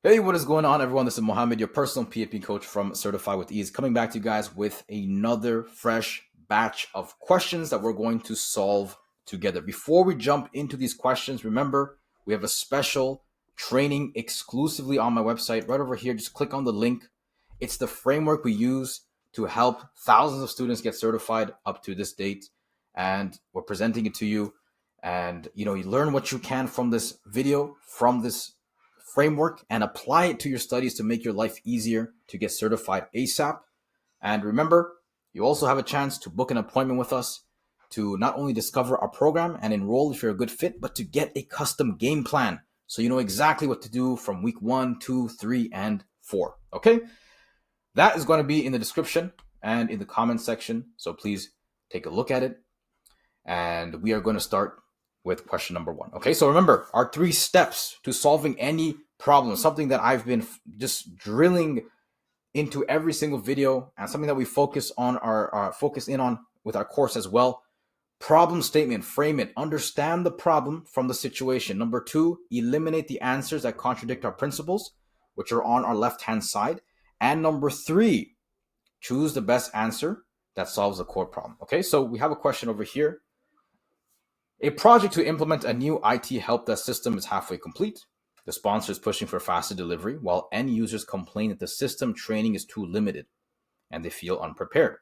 Hey, what is going on, everyone? This is Mohammed, your personal PMP coach from Certified with Ease, coming back to you guys with another fresh batch of questions that we're going to solve together. Before we jump into these questions, remember, we have a special training exclusively on my website right over here. Just click on the link. It's the framework we use to help thousands of students get certified up to this date. And we're presenting it to you. And, you learn what you can from this video, from this framework, and apply it to your studies to make your life easier to get certified ASAP. And remember, you also have a chance to book an appointment with us to not only discover our program and enroll if you're a good fit, but to get a custom game plan so you know exactly what to do from week 1, 2, 3, and 4. Okay? That is going to be in the description and in the comment section. So please take a look at it. And we are going to start with question number 1. Okay, so remember our 3 steps to solving any problem, something that I've been just drilling into every single video, and something that we focus in on with our course as well. Problem statement, frame it, understand the problem from the situation. Number 2, eliminate the answers that contradict our principles, which are on our left-hand side. And number 3, choose the best answer that solves the core problem. Okay, so we have a question over here. A project to implement a new IT help desk system is halfway complete. The sponsor is pushing for faster delivery, while end users complain that the system training is too limited and they feel unprepared.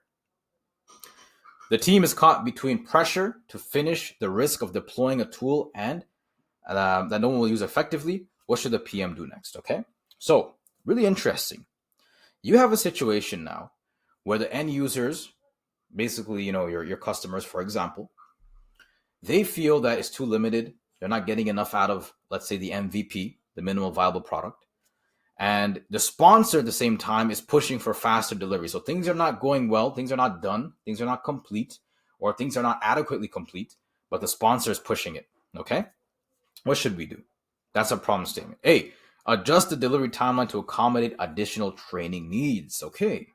The team is caught between pressure to finish the risk of deploying a tool and that no one will use effectively. What should the PM do next? Okay, so really interesting. You have a situation now where the end users, basically, your customers, for example, they feel that it's too limited. They're not getting enough out of, let's say, the MVP, the minimum viable product. And the sponsor at the same time is pushing for faster delivery. So things are not going well. Things are not done. Things are not complete, or things are not adequately complete, but the sponsor is pushing it. Okay. What should we do? That's a problem statement. A, adjust the delivery timeline to accommodate additional training needs. Okay.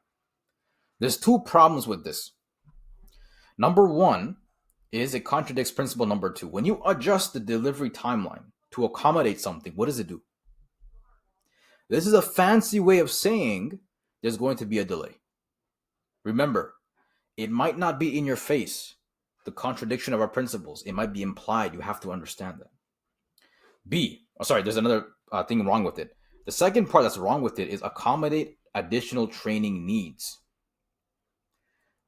There's 2 problems with this. Number 1, is it contradicts principle number 2. When you adjust the delivery timeline to accommodate something, what does it do? This is a fancy way of saying there's going to be a delay. Remember, it might not be in your face, the contradiction of our principles. It might be implied. You have to understand that. There's another thing wrong with it. The second part that's wrong with it is accommodate additional training needs.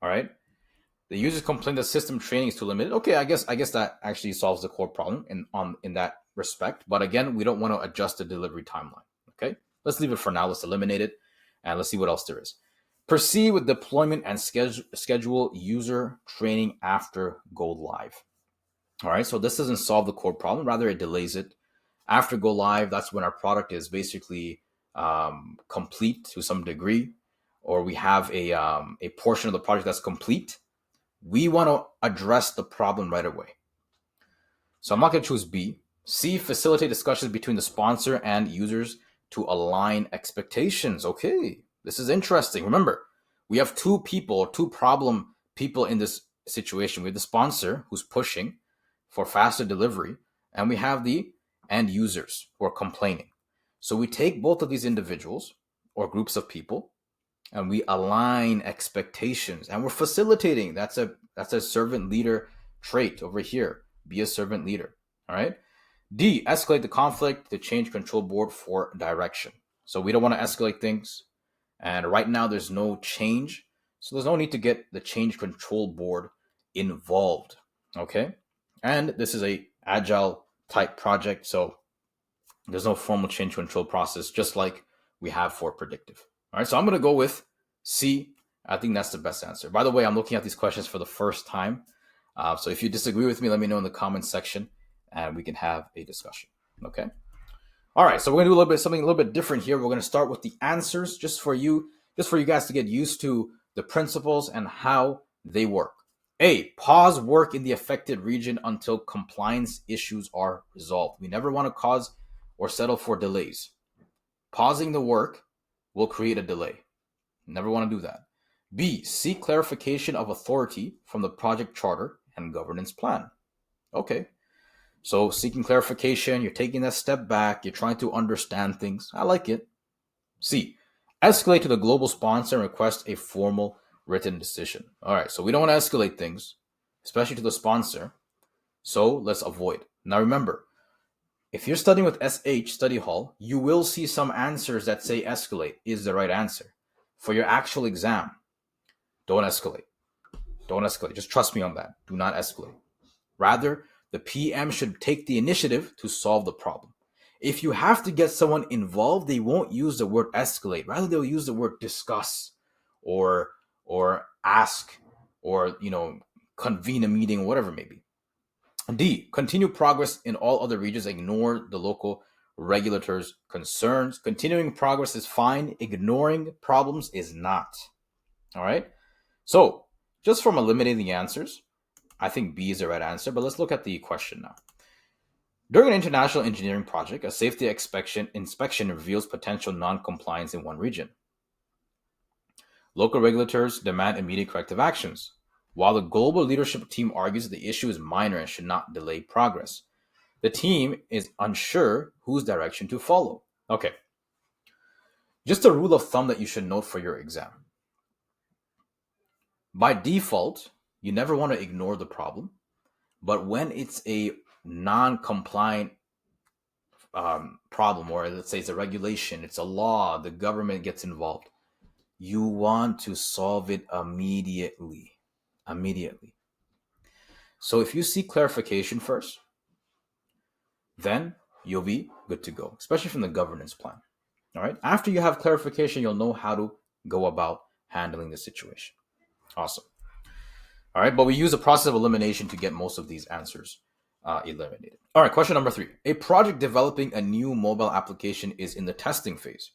All right. The users complain that system training is too limited. Okay, I guess that actually solves the core problem in that respect. But again, we don't want to adjust the delivery timeline. Okay, let's leave it for now. Let's eliminate it, and let's see what else there is. Proceed with deployment and schedule user training after go live. All right, so this doesn't solve the core problem. Rather, it delays it. After go live, that's when our product is basically complete to some degree, or we have a portion of the project that's complete. We want to address the problem right away. So I'm not going to choose B. C, facilitate discussions between the sponsor and users to align expectations. Okay, this is interesting. Remember, we have 2 problem people in this situation. We have the sponsor who's pushing for faster delivery, and we have the end users who are complaining. So we take both of these individuals or groups of people, and we align expectations, and we're facilitating. That's a servant leader trait over here. Be a servant leader. All right. D, escalate the conflict to change control board for direction. So we don't want to escalate things. And right now there's no change. So there's no need to get the change control board involved. Okay. And this is a agile type project. So there's no formal change control process, just like we have for predictive. All right, so I'm going to go with C. I think that's the best answer. By the way, I'm looking at these questions for the first time. So if you disagree with me, let me know in the comments section and we can have a discussion. Okay. All right, so we're going to do something a little bit different here. We're going to start with the answers just for you guys to get used to the principles and how they work. A, pause work in the affected region until compliance issues are resolved. We never want to cause or settle for delays. Pausing the work will create a delay. Never want to do that. B, seek clarification of authority from the project charter and governance plan. Okay. So seeking clarification, you're taking that step back, you're trying to understand things. I like it. C, escalate to the global sponsor and request a formal written decision. All right, so we don't want to escalate things, especially to the sponsor. So let's avoid. Now remember, if you're studying with SH Study Hall, you will see some answers that say escalate is the right answer. For your actual exam, don't escalate. Don't escalate. Just trust me on that. Do not escalate. Rather, the PM should take the initiative to solve the problem. If you have to get someone involved, they won't use the word escalate. Rather, they'll use the word discuss or ask or, convene a meeting, whatever it may be. D, continue progress in all other regions. Ignore the local regulators' concerns. Continuing progress is fine. Ignoring problems is not. All right. So just from eliminating the answers, I think B is the right answer, but let's look at the question now. During an international engineering project, a safety inspection reveals potential non-compliance in one region. Local regulators demand immediate corrective actions, while the global leadership team argues that the issue is minor and should not delay progress. The team is unsure whose direction to follow. Okay. Just a rule of thumb that you should note for your exam. By default, you never want to ignore the problem, but when it's a non-compliant problem, or let's say it's a regulation, it's a law, the government gets involved, you want to solve it immediately. So if you seek clarification first, then you'll be good to go, especially from the governance plan. All right. After you have clarification, you'll know how to go about handling the situation. Awesome. All right. But we use a process of elimination to get most of these answers eliminated. All right. Question number 3. A project developing a new mobile application is in the testing phase.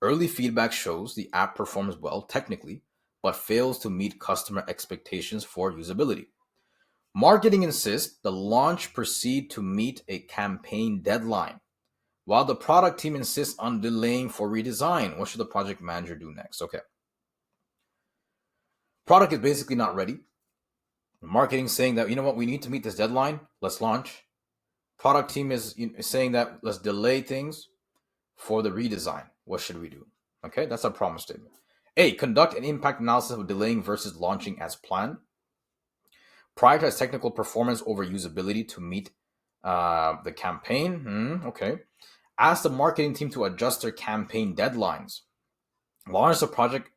Early feedback shows the app performs well technically, but fails to meet customer expectations for usability. Marketing insists the launch proceed to meet a campaign deadline, while the product team insists on delaying for redesign. What should the project manager do next? Okay. Product is basically not ready. Marketing saying that, we need to meet this deadline. Let's launch. Product team is saying that let's delay things for the redesign. What should we do? Okay, that's our problem statement. A, conduct an impact analysis of delaying versus launching as planned. Prioritize technical performance over usability to meet the campaign. Okay. Ask the marketing team to adjust their campaign deadlines. Launch the product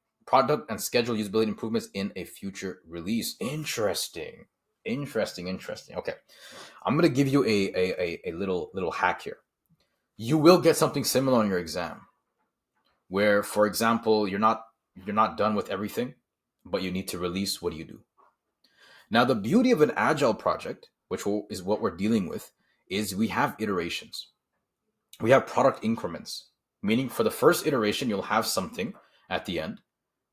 and schedule usability improvements in a future release. Interesting. Okay. I'm going to give you a little hack here. You will get something similar on your exam where, for example, you're not done with everything, but you need to release. What do you do? Now, the beauty of an Agile project, which is what we're dealing with, is we have iterations. We have product increments, meaning for the first iteration, you'll have something at the end,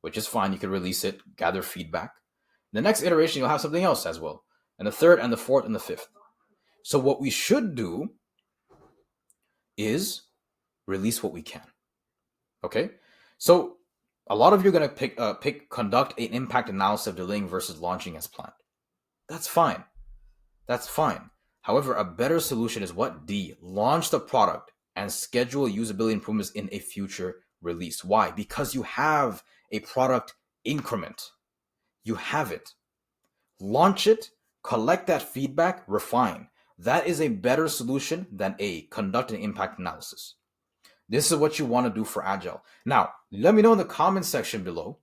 which is fine. You can release it, gather feedback. The next iteration, you'll have something else as well. And the third and the fourth and the fifth. So what we should do is release what we can. Okay? So a lot of you are going to conduct an impact analysis of delaying versus launching as planned. That's fine. However, a better solution is what? D, launch the product and schedule usability improvements in a future release. Why? Because you have a product increment. You have it. Launch it, collect that feedback, refine. That is a better solution than A, conduct an impact analysis. This is what you want to do for Agile. Now, let me know in the comment section below,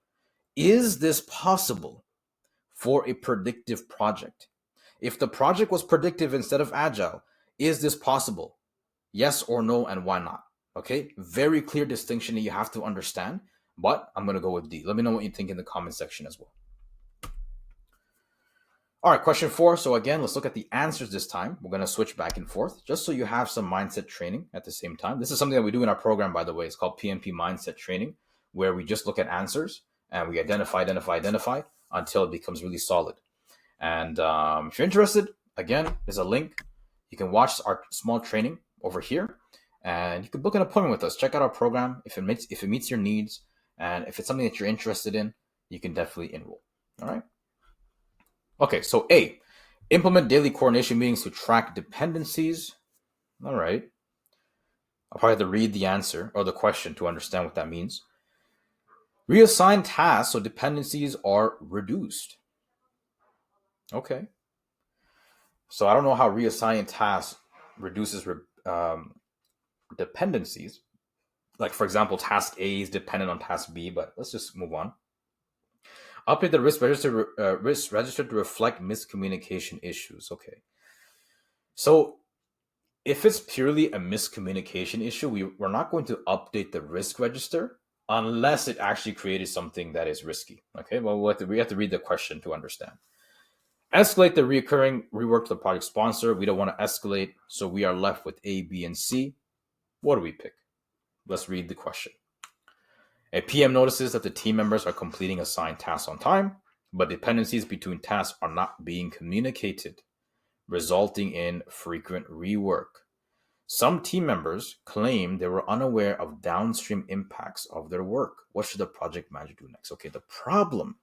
is this possible for a predictive project? If the project was predictive instead of Agile, is this possible? Yes or no, and why not? Okay, very clear distinction that you have to understand, but I'm going to go with D. Let me know what you think in the comment section as well. All right, question 4. So again, let's look at the answers this time. We're going to switch back and forth just so you have some mindset training at the same time. This is something that we do in our program, by the way. It's called PMP Mindset Training, where we just look at answers and we identify until it becomes really solid. And if you're interested, again, there's a link. You can watch our small training over here, and you can book an appointment with us. Check out our program. If it meets your needs, and if it's something that you're interested in, you can definitely enroll. All right. Okay, so A, Implement daily coordination meetings to track dependencies. All right. I'll probably have to read the answer or the question to understand what that means. Reassign tasks so dependencies are reduced. Okay. So I don't know how reassigning tasks reduces dependencies. Like, for example, task A is dependent on task B, but let's just move on. Update the risk register to reflect miscommunication issues. Okay. So if it's purely a miscommunication issue, we're not going to update the risk register unless it actually created something that is risky. Okay, well, we have to read the question to understand. Escalate the recurring rework to the project sponsor. We don't want to escalate, so we are left with A, B, and C. What do we pick? Let's read the question. A PM notices that the team members are completing assigned tasks on time, but dependencies between tasks are not being communicated, resulting in frequent rework. Some team members claim they were unaware of downstream impacts of their work. What should the project manager do next? Okay, the problem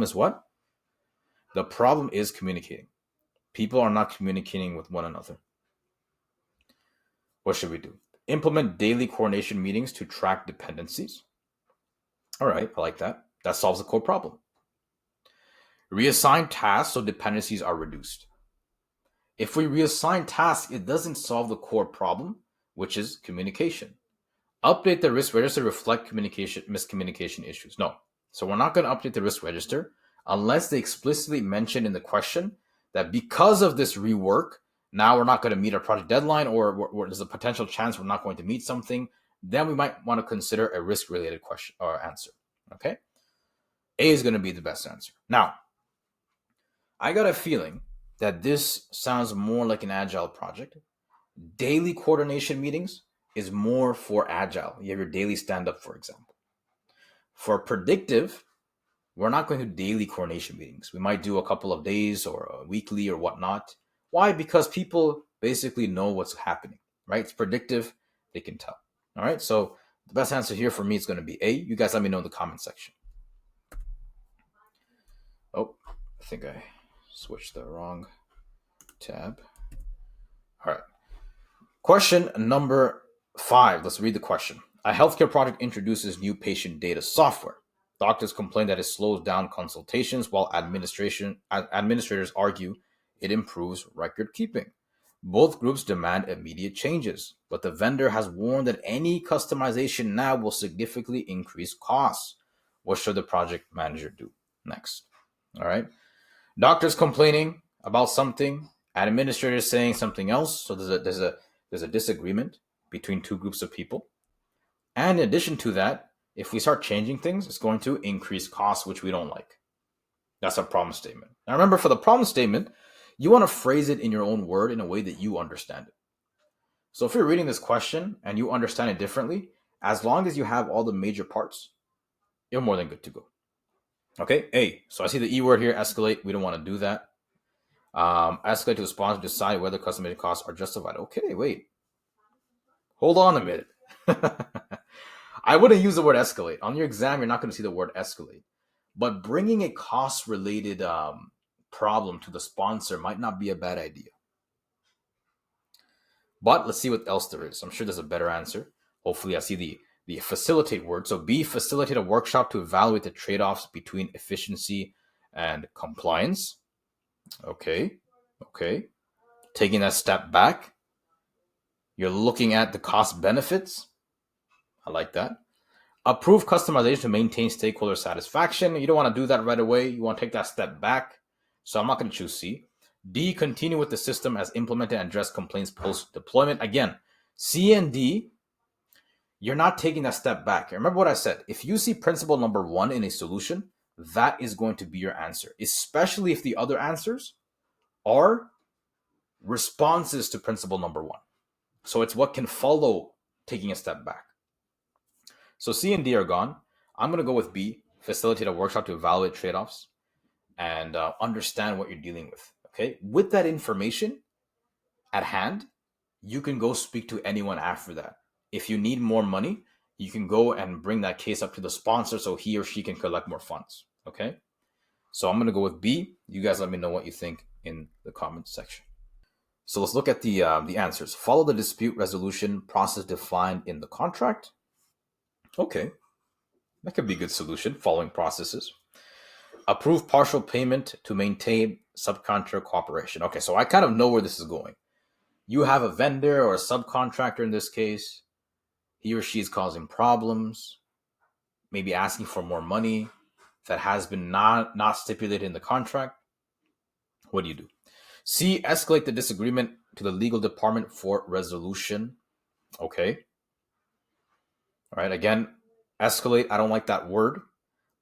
is what? The problem is communicating. People are not communicating with one another. What should we do? Implement daily coordination meetings to track dependencies. All right, I like that. That solves the core problem. Reassign tasks so dependencies are reduced. If we reassign tasks, it doesn't solve the core problem, which is communication. Update the risk register to reflect miscommunication issues. No. So we're not going to update the risk register unless they explicitly mention in the question that because of this rework, now we're not going to meet our project deadline, or there's a potential chance we're not going to meet something. Then we might want to consider a risk-related question or answer. Okay? A is going to be the best answer. Now, I got a feeling that this sounds more like an Agile project. Daily coordination meetings is more for Agile. You have your daily stand-up, for example. For predictive, we're not going to do daily coordination meetings. We might do a couple of days or a weekly or whatnot. Why? Because people basically know what's happening, right? It's predictive. They can tell. All right. So the best answer here for me is going to be A. You guys let me know in the comment section. Oh, I think I switched the wrong tab. All right. Question number 5. Let's read the question. A healthcare project introduces new patient data software. Doctors complain that it slows down consultations, while administrators argue it improves record keeping. Both groups demand immediate changes, but the vendor has warned that any customization now will significantly increase costs. What should the project manager do next? All right. Doctors complaining about something, administrators saying something else. So there's a disagreement between two groups of people. And in addition to that, if we start changing things, it's going to increase costs, which we don't like. That's a problem statement. Now remember, for the problem statement, you want to phrase it in your own word in a way that you understand it. So if you're reading this question and you understand it differently, as long as you have all the major parts, you're more than good to go. Okay, A. So I see the E word here, escalate. We don't want to do that. Escalate to the sponsor to decide whether customization costs are justified. Okay, wait. Hold on a minute. I wouldn't use the word escalate. On your exam, you're not going to see the word escalate. But bringing a cost-related problem to the sponsor might not be a bad idea. But let's see what else there is. I'm sure there's a better answer. Hopefully, I see the facilitate word. So B, facilitate a workshop to evaluate the trade-offs between efficiency and compliance. Okay. Taking that step back, you're looking at the cost benefits. I like that. Approve customization to maintain stakeholder satisfaction. You don't want to do that right away. You want to take that step back. So I'm not going to choose C. D, continue with the system as implemented and address complaints post-deployment. Again, C and D, you're not taking that step back. Remember what I said. If you see principle number 1 in a solution, that is going to be your answer, especially if the other answers are responses to principle number 1. So it's what can follow taking a step back. So C and D are gone. I'm going to go with B, facilitate a workshop to evaluate trade-offs and understand what you're dealing with. Okay. With that information at hand, you can go speak to anyone after that. If you need more money, you can go and bring that case up to the sponsor so he or she can collect more funds. Okay. So I'm going to go with B. You guys let me know what you think in the comments section. So let's look at the answers. Follow the dispute resolution process defined in the contract. Okay, that could be a good solution, following processes. Approve partial payment to maintain subcontractor cooperation. Okay, so I kind of know where this is going. You have a vendor or a subcontractor in this case. He or she is causing problems, maybe asking for more money that has been not stipulated in the contract. What do? C, escalate the disagreement to the legal department for resolution. Okay. All right. Again, escalate. I don't like that word.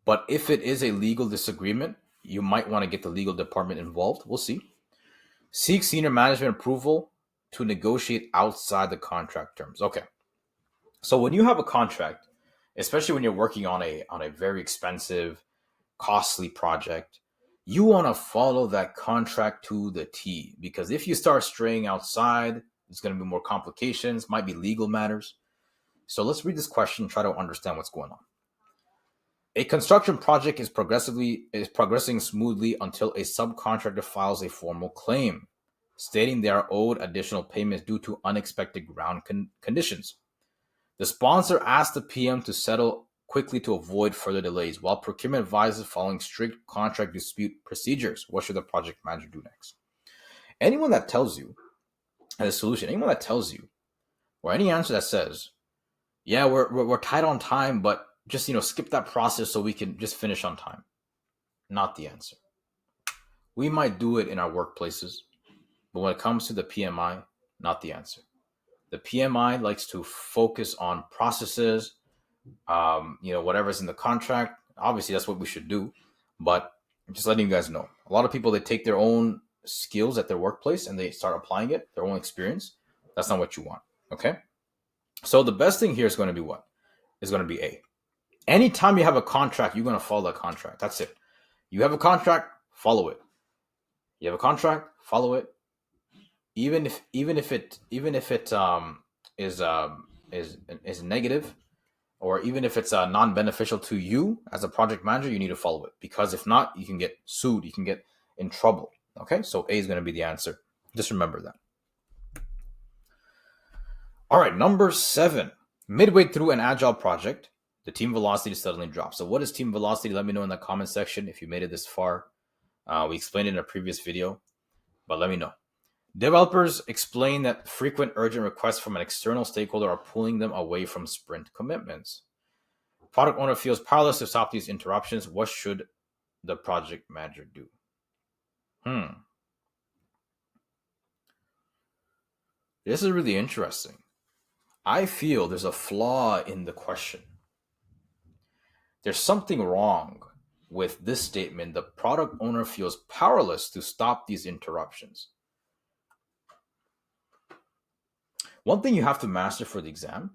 But if it is a legal disagreement, you might want to get the legal department involved. We'll see. Seek senior management approval to negotiate outside the contract terms. Okay. So when you have a contract, especially when you're working on a very expensive, costly project, you want to follow that contract to the T, because if you start straying outside, there's going to be more complications, might be legal matters. So let's read this question and try to understand what's going on. A construction project is progressing smoothly until a subcontractor files a formal claim stating they are owed additional payments due to unexpected ground conditions. The sponsor asks the PM to settle quickly to avoid further delays, while procurement advises following strict contract dispute procedures. What should the project manager do next? Anyone that tells you a solution, anyone that tells you, or any answer that says, yeah, we're tight on time, but just skip that process so we can just finish on time. Not the answer. We might do it in our workplaces, but when it comes to the PMI, not the answer. The PMI likes to focus on processes, whatever's in the contract. Obviously, that's what we should do. But I'm just letting you guys know. A lot of people, they take their own skills at their workplace and they start applying it, their own experience. That's not what you want. Okay? So the best thing here is going to be what? Is going to be A. Anytime you have a contract, you're going to follow that contract. That's it. You have a contract, follow it. You have a contract, follow it. Even if it is negative, or even if it's non-beneficial to you as a project manager, you need to follow it, because if not, you can get sued, you can get in trouble. Okay, so A is going to be the answer. Just remember that. All right, number 7. Midway through an Agile project, the team velocity suddenly drops. So what is team velocity? Let me know in the comment section if you made it this far. We explained it in a previous video, but let me know. Developers explain that frequent urgent requests from an external stakeholder are pulling them away from sprint commitments. Product owner feels powerless to stop these interruptions. What should the project manager do? This is really interesting. I feel there's a flaw in the question. There's something wrong with this statement. The product owner feels powerless to stop these interruptions. One thing you have to master for the exam,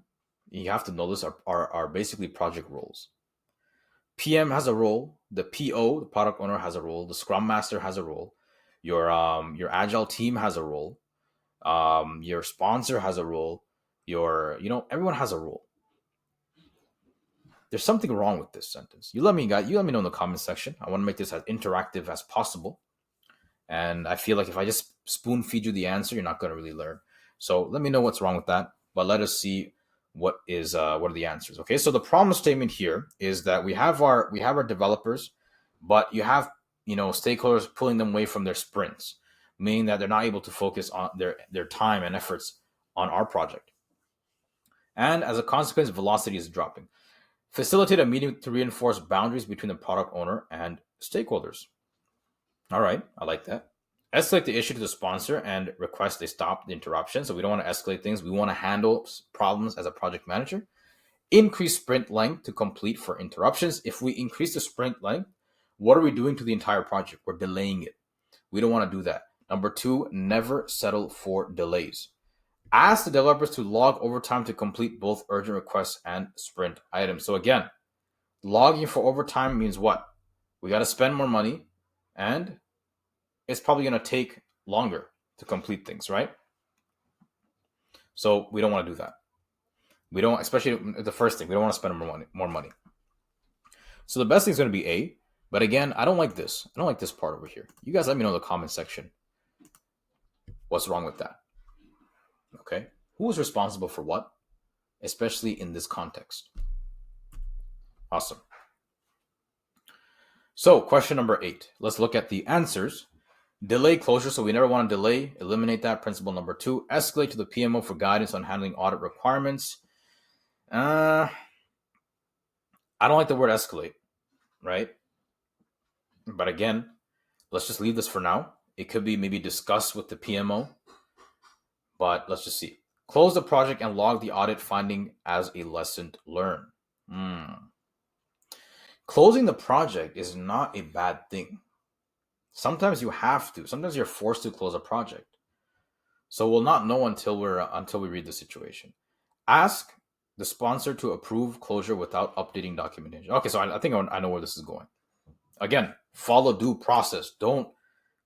you have to know this, are basically project roles. PM has a role, the PO, the product owner, has a role, the Scrum Master has a role, your Agile team has a role, your sponsor has a role, everyone has a role. There's something wrong with this sentence. You let me know in the comment section. I want to make this as interactive as possible. And I feel like if I just spoon feed you the answer, you're not going to really learn. So let me know what's wrong with that. But let us see what are the answers. Okay, so the problem statement here is that we have our developers, but you have stakeholders pulling them away from their sprints, meaning that they're not able to focus on their time and efforts on our project. And as a consequence, velocity is dropping. Facilitate a meeting to reinforce boundaries between the product owner and stakeholders. All right, I like that. Escalate the issue to the sponsor and request they stop the interruption. So we don't want to escalate things. We want to handle problems as a project manager. Increase sprint length to complete for interruptions. If we increase the sprint length, what are we doing to the entire project? We're delaying it. We don't want to do that. Number 2, never settle for delays. Ask the developers to log overtime to complete both urgent requests and sprint items. So again, logging for overtime means what? We got to spend more money, and it's probably going to take longer to complete things, right? So we don't want to do that. We don't, especially the first thing, we don't want to spend more money. So the best thing is going to be A, But again, I don't like this. I don't like this part over here. You guys let me know in the comment section what's wrong with that. Okay? Who is responsible for what, especially in this context? Awesome. So question number 8. Let's look at the answers. Delay closure, so we never want to delay. Eliminate that. Principle number 2. Escalate to the PMO for guidance on handling audit requirements. I don't like the word escalate, right? But again, let's just leave this for now. It could be maybe discussed with the PMO, but let's just see. Close the project and log the audit finding as a lesson learned. Closing the project is not a bad thing. Sometimes you have to. Sometimes you're forced to close a project. So we'll not know until we read the situation. Ask the sponsor to approve closure without updating documentation. Okay, so I think I know where this is going. Again, follow due process. Don't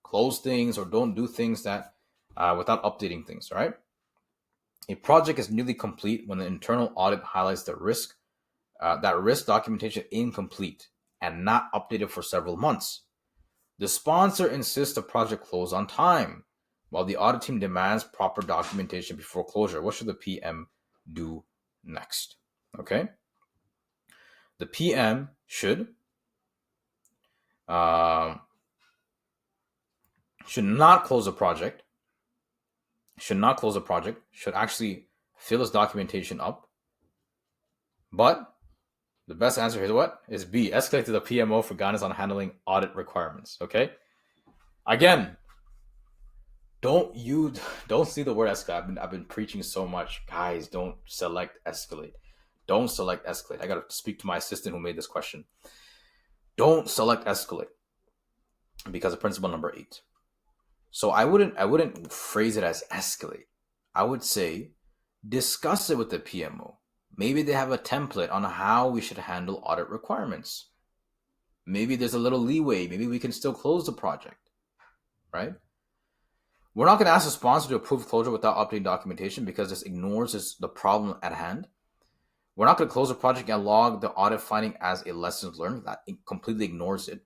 close things or don't do things that without updating things, right? A project is nearly complete when the internal audit highlights the risk, that risk documentation incomplete and not updated for several months. The sponsor insists the project close on time, while the audit team demands proper documentation before closure. What should the PM do next? Okay. The PM should not close the project. Should actually fill his documentation up. But the best answer is what? Is B. Escalate to the PMO for guidance on handling audit requirements. Okay. Again, don't see the word escalate. I've been preaching so much. Guys, don't select escalate. Don't select escalate. I got to speak to my assistant who made this question. Don't select escalate because of principle number 8. So I wouldn't phrase it as escalate. I would say discuss it with the PMO. Maybe they have a template on how we should handle audit requirements. Maybe there's a little leeway. Maybe we can still close the project, right? We're not going to ask the sponsor to approve closure without updating documentation because this ignores the problem at hand. We're not going to close the project and log the audit finding as a lesson learned. That completely ignores it.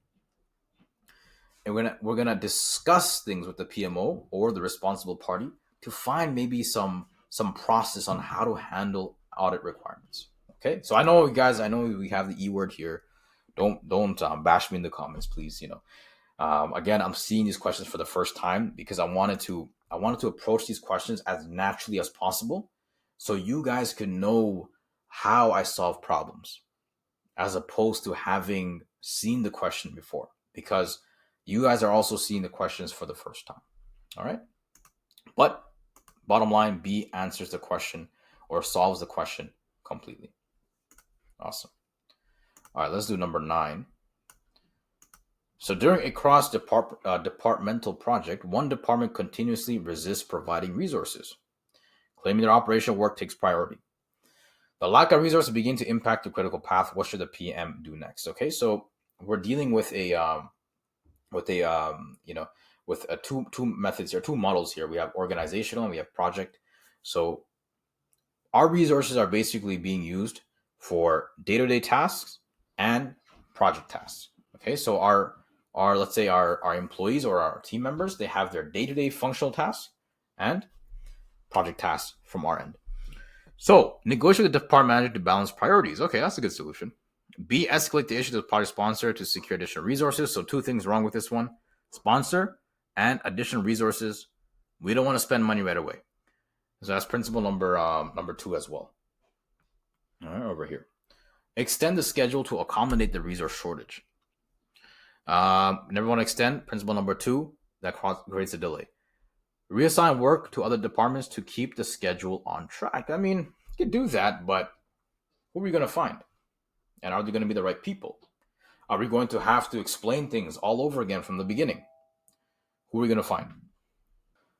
And we're gonna discuss things with the PMO or the responsible party to find maybe some process on how to handle audit requirements. Okay, so I know, guys, I know we have the E word here. Don't bash me in the comments, please. Again, I'm seeing these questions for the first time because I wanted to approach these questions as naturally as possible, so you guys could know how I solve problems, as opposed to having seen the question before, because you guys are also seeing the questions for the first time. All right. But bottom line, B answers the question or solves the question completely. Awesome. All right, let's do number 9. So during a cross-departmental project, one department continuously resists providing resources, claiming their operational work takes priority. The lack of resources begin to impact the critical path. What should the PM do next? Okay, so we're dealing with two methods here, two models here. We have organizational and we have project. So our resources are basically being used for day-to-day tasks and project tasks. Okay, so our let's say our employees or our team members, they have their day-to-day functional tasks and project tasks from our end. So negotiate with the department manager to balance priorities. Okay, that's a good solution. B, escalate the issue to the project sponsor to secure additional resources. So 2 things wrong with this one: sponsor and additional resources. We don't want to spend money right away. So that's principle number 2 as well. All right, over here. Extend the schedule to accommodate the resource shortage. Never want to extend. Principle number 2, that creates a delay. Reassign work to other departments to keep the schedule on track. I mean, you can do that, but who are we going to find? And are they going to be the right people? Are we going to have to explain things all over again from the beginning? Who are we going to find?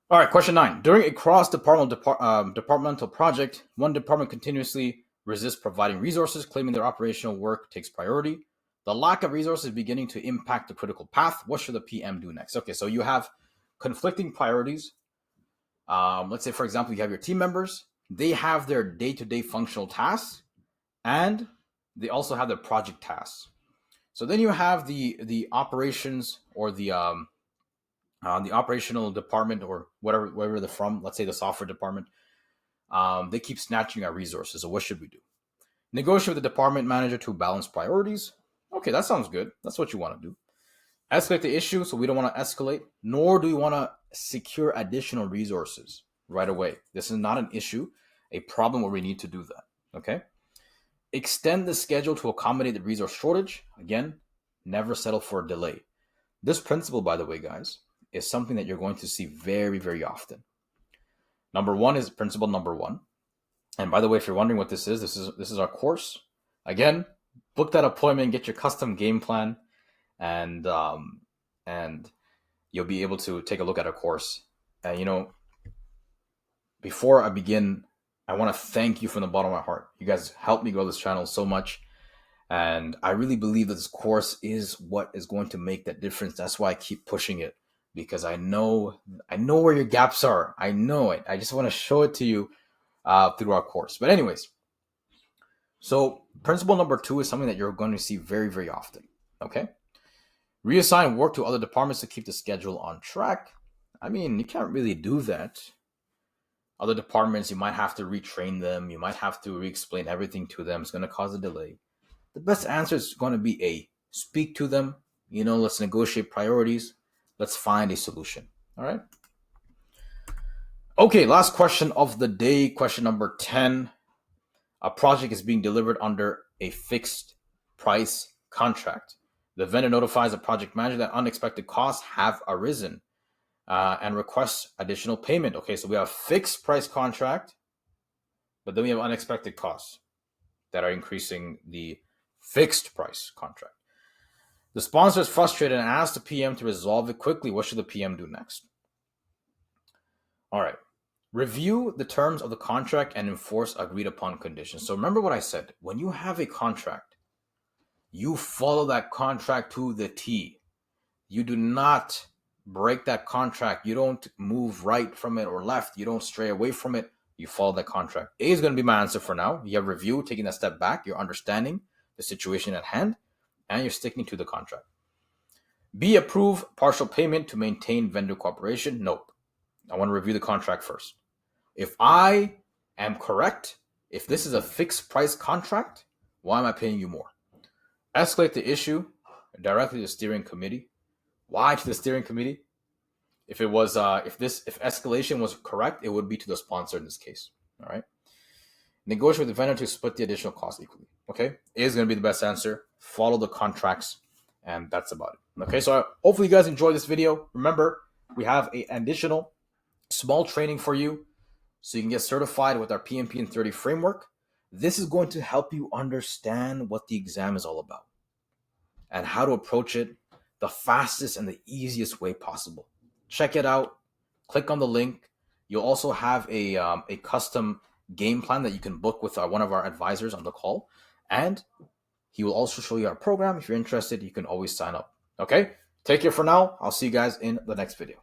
All right, question 9. During a cross-departmental project, one department continuously resists providing resources, claiming their operational work takes priority. The lack of resources is beginning to impact the critical path. What should the PM do next? Okay, so you have conflicting priorities. Let's say, for example, you have your team members. They have their day-to-day functional tasks, and they also have their project tasks. So then you have the operations or the operational department or wherever they're from. Let's say the software department. They keep snatching our resources. So what should we do? Negotiate with the department manager to balance priorities. Okay, that sounds good. That's what you want to do. Escalate the issue, so we don't want to escalate, nor do we want to secure additional resources right away. This is not an issue, a problem where we need to do that. Okay? Extend the schedule to accommodate the resource shortage. Again, never settle for a delay. This principle, by the way, guys, is something that you're going to see very, very often. Number one is principle number one. And by the way, if you're wondering what this is our course. Again, book that appointment, get your custom game plan, and you'll be able to take a look at our course. And before I begin, I want to thank you from the bottom of my heart. You guys helped me grow this channel so much, and I really believe that this course is what is going to make that difference. That's why I keep pushing it, because I know where your gaps are. I know it. I just want to show it to you through our course. But anyways, so principle number 2 is something that you're going to see very, very often. Okay. Reassign work to other departments to keep the schedule on track. I mean, you can't really do that. Other departments, you might have to retrain them. You might have to re-explain everything to them. It's going to cause a delay. The best answer is going to be speak to them. Let's negotiate priorities. Let's find a solution. All right. Okay, last question of the day. Question number 10. A project is being delivered under a fixed price contract. The vendor notifies the project manager that unexpected costs have arisen and requests additional payment. Okay, so we have a fixed price contract, but then we have unexpected costs that are increasing the fixed price contract. The sponsor is frustrated and asks the PM to resolve it quickly. What should the PM do next? All right. Review the terms of the contract and enforce agreed upon conditions. So remember what I said. When you have a contract, you follow that contract to the T. You do not break that contract. You don't move right from it or left. You don't stray away from it. You follow that contract. A is going to be my answer for now. You have review, taking that step back. You're understanding the situation at hand, and you're sticking to the contract. B, approve partial payment to maintain vendor cooperation. Nope. I want to review the contract first. If I am correct, if this is a fixed price contract, why am I paying you more? Escalate the issue directly to the steering committee. Why to the steering committee? If escalation was correct, it would be to the sponsor in this case. All right. Negotiate with the vendor to split the additional cost equally. Okay. A is going to be the best answer. Follow the contracts, and that's about it. Okay. So hopefully you guys enjoyed this video. Remember, we have an additional small training for you so you can get certified with our PMP and 30 framework. This is going to help you understand what the exam is all about and how to approach it the fastest and the easiest way possible. Check it out. Click on the link. You'll also have a custom game plan that you can book with one of our advisors on the call. And he will also show you our program. If you're interested, you can always sign up. Okay? Take care for now. I'll see you guys in the next video.